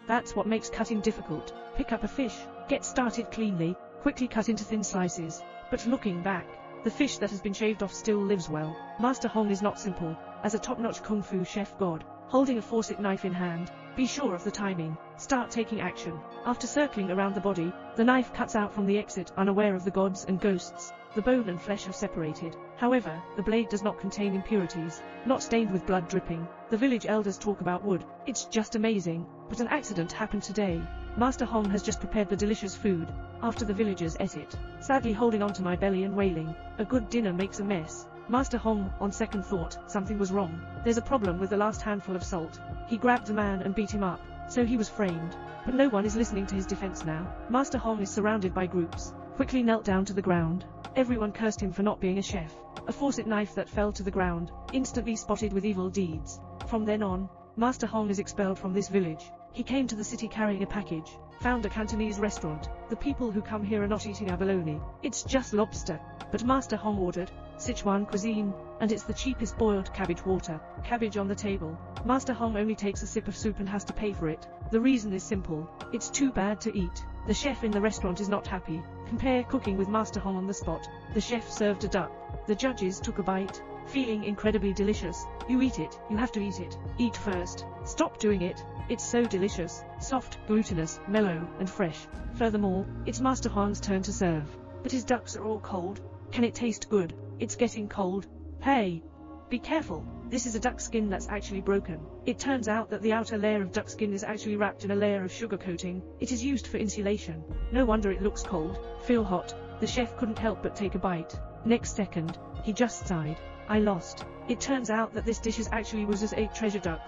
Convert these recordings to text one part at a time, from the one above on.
That's what makes cutting difficult. Pick up a fish, get started cleanly, quickly cut into thin slices. But looking back, the fish that has been shaved off still lives well. Master Hong is not simple. As a top-notch kung fu chef god, holding a faucet knife in hand, be sure of the timing. Start taking action. After circling around the body, the knife cuts out from the exit, unaware of the gods and ghosts. The bone and flesh have separated. However, the blade does not contain impurities, not stained with blood dripping. The village elders talk about wood. It's just amazing. But an accident happened today. Master Hong has just prepared the delicious food. After the villagers ate it, sadly holding onto my belly and wailing, a good dinner makes a mess. Master Hong, on second thought, something was wrong. There's a problem with the last handful of salt. He grabbed the man and beat him up, so he was framed. But no one is listening to his defense now. Master Hong is surrounded by groups, quickly knelt down to the ground. Everyone cursed him for not being a chef. A faucet knife that fell to the ground, instantly spotted with evil deeds. From then on, Master Hong is expelled from this village. He came to the city carrying a package, found a Cantonese restaurant. The people who come here are not eating abalone. It's just lobster. But Master Hong ordered Sichuan cuisine, and it's the cheapest boiled cabbage water. Cabbage on the table. Master Hong only takes a sip of soup and has to pay for it. The reason is simple. It's too bad to eat. The chef in the restaurant is not happy. Compare cooking with Master Hong on the spot. The chef served a duck. The judges took a bite, feeling incredibly delicious. You eat it. You have to eat it. Eat first. Stop doing it. It's so delicious. Soft, glutinous, mellow, and fresh. Furthermore, it's Master Hong's turn to serve. But his ducks are all cold. Can it taste good? It's getting cold. Hey! Be careful. This is a duck skin that's actually broken. It turns out that the outer layer of duck skin is actually wrapped in a layer of sugar coating. It is used for insulation. No wonder it looks cold. Feel hot. The chef couldn't help but take a bite. Next second, he just sighed. I lost. It turns out that this dish is actually Wu's egg treasure duck,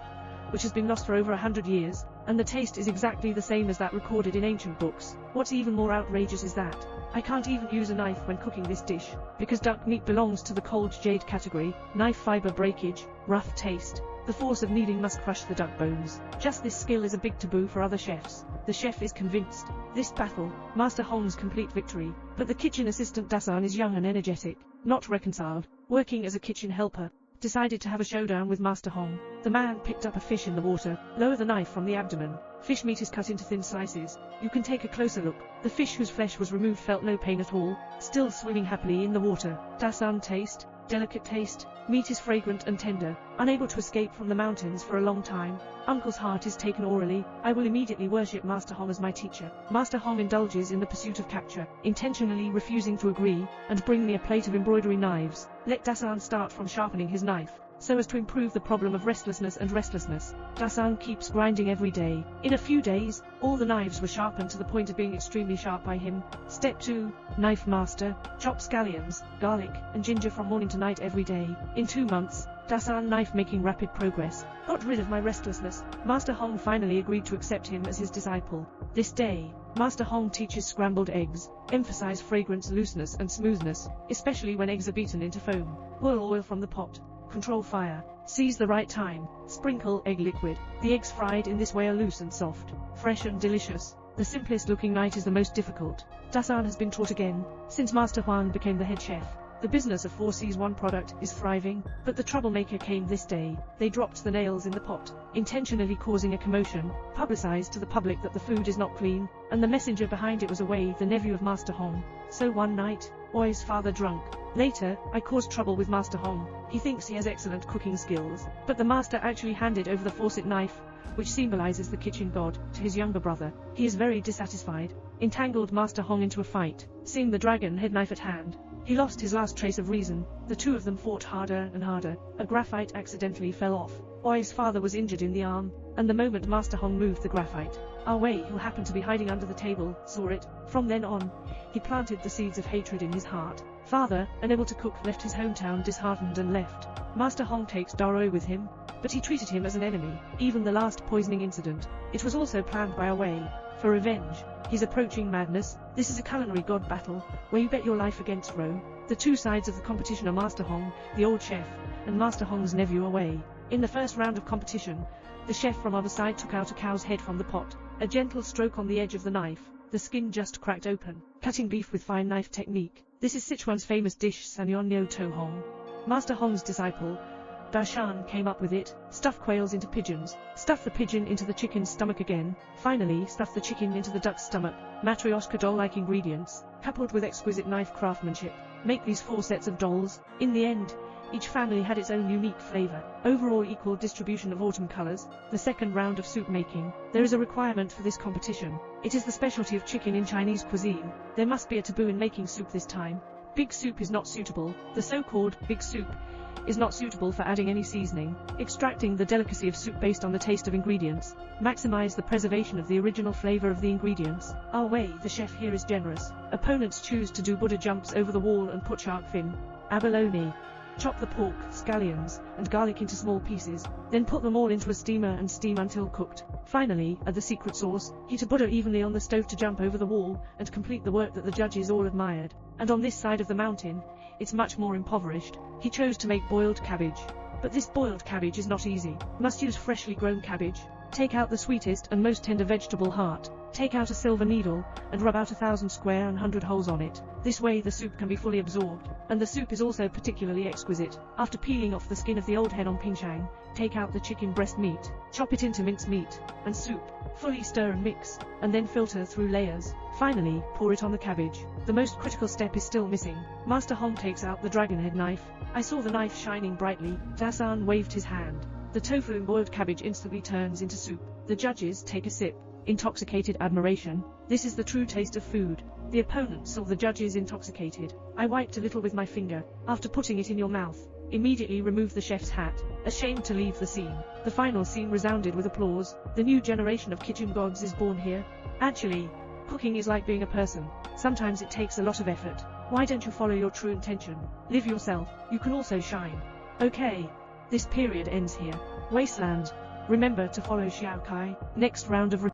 which has been lost for over 100 years, and the taste is exactly the same as that recorded in ancient books. What's even more outrageous is that I can't even use a knife when cooking this dish, because duck meat belongs to the cold jade category. Knife fiber breakage, rough taste. The force of kneading must crush the duck bones. Just this skill is a big taboo for other chefs. The chef is convinced. This battle, Master Hong's complete victory. But the kitchen assistant Dasan is young and energetic, not reconciled, working as a kitchen helper. Decided to have a showdown with Master Hong. The man picked up a fish in the water. Lower the knife from the abdomen. Fish meat is cut into thin slices. You can take a closer look. The fish whose flesh was removed felt no pain at all, still swimming happily in the water. Dasan taste. Delicate taste. Meat is fragrant and tender, unable to escape from the mountains for a long time. Uncle's heart is taken orally. I will immediately worship Master Hong as my teacher. Master Hong indulges in the pursuit of capture, intentionally refusing to agree, and bring me a plate of embroidery knives. Let Dasan start from sharpening his knife, so as to improve the problem of restlessness. Dasan keeps grinding every day. In a few days, all the knives were sharpened to the point of being extremely sharp by him. Step 2. Knife master. Chop scallions, garlic, and ginger from morning to night every day. In 2 months, Dasan knife making rapid progress. Got rid of my restlessness. Master Hong finally agreed to accept him as his disciple. This day, Master Hong teaches scrambled eggs. Emphasize fragrance, looseness, and smoothness, especially when eggs are beaten into foam. Boil oil from the pot. Control fire. Seize the right time. Sprinkle egg liquid. The eggs fried in this way are loose and soft, fresh and delicious. The simplest looking knife is the most difficult. Dasan has been taught again, since Master Huang became the head chef. The business of 4C's1 product is thriving, but the troublemaker came this day. They dropped the nails in the pot, intentionally causing a commotion, publicized to the public that the food is not clean, and the messenger behind it was Wei, the nephew of Master Hong. So one night, Oi's father drunk. Later, I caused trouble with Master Hong. He thinks he has excellent cooking skills, but the master actually handed over the faucet knife, which symbolizes the kitchen god, to his younger brother. He is very dissatisfied, entangled Master Hong into a fight, seeing the dragon head knife at hand. He lost his last trace of reason. The two of them fought harder and harder. A graphite accidentally fell off. Oi's father was injured in the arm, and the moment Master Hong moved the graphite, Wei, who happened to be hiding under the table, saw it. From then on, he planted the seeds of hatred in his heart. Father, unable to cook, left his hometown disheartened and left. Master Hong takes Daro with him, but he treated him as an enemy. Even the last poisoning incident, it was also planned by Wei. For revenge, he's approaching madness. This is a culinary god battle, where you bet your life against Ro. The two sides of the competition are Master Hong, the old chef, and Master Hong's nephew Wei. In the first round of competition, the chef from other side took out a cow's head from the pot. A gentle stroke on the edge of the knife, the skin just cracked open. Cutting beef with fine knife technique. This is Sichuan's famous dish Sanyon Nyo To Hong. Master Hong's disciple, Darshan came up with it. Stuff quails into pigeons. Stuff the pigeon into the chicken's stomach again. Finally, stuff the chicken into the duck's stomach. Matryoshka doll-like ingredients, coupled with exquisite knife craftsmanship, make these 4 sets of dolls. In the end, each family had its own unique flavor. Overall equal distribution of autumn colors. The second round of soup making. There is a requirement for this competition. It is the specialty of chicken in Chinese cuisine. There must be a taboo in making soup this time. Big soup is not suitable. The so-called big soup is not suitable for adding any seasoning. Extracting the delicacy of soup based on the taste of ingredients. Maximize the preservation of the original flavor of the ingredients. Our way, the chef here is generous. Opponents choose to do Buddha jumps over the wall and put shark fin. Abalone. Chop the pork, scallions, and garlic into small pieces, then put them all into a steamer and steam until cooked. Finally, add the secret sauce, heat a Buddha evenly on the stove to jump over the wall, and complete the work that the judges all admired. And on this side of the mountain, it's much more impoverished. He chose to make boiled cabbage. But this boiled cabbage is not easy. Must use freshly grown cabbage. Take out the sweetest and most tender vegetable heart. Take out a silver needle, and rub out 1,000 square and 100 holes on it. This way the soup can be fully absorbed, and the soup is also particularly exquisite. After peeling off the skin of the old hen on pincang, take out the chicken breast meat, chop it into mince meat, and soup. Fully stir and mix, and then filter through layers. Finally, pour it on the cabbage. The most critical step is still missing. Master Hong takes out the dragonhead knife. I saw the knife shining brightly. Dasan waved his hand. The tofu and boiled cabbage instantly turns into soup. The judges take a sip. Intoxicated admiration. This is the true taste of food. The opponent saw the judges intoxicated. I wiped a little with my finger. After putting it in your mouth, immediately remove the chef's hat. Ashamed to leave the scene. The final scene resounded with applause. The new generation of kitchen gods is born here. Actually, cooking is like being a person. Sometimes it takes a lot of effort. Why don't you follow your true intention? Live yourself. You can also shine. Okay. This period ends here. Wasteland. Remember to follow Xiao Kai. Next round of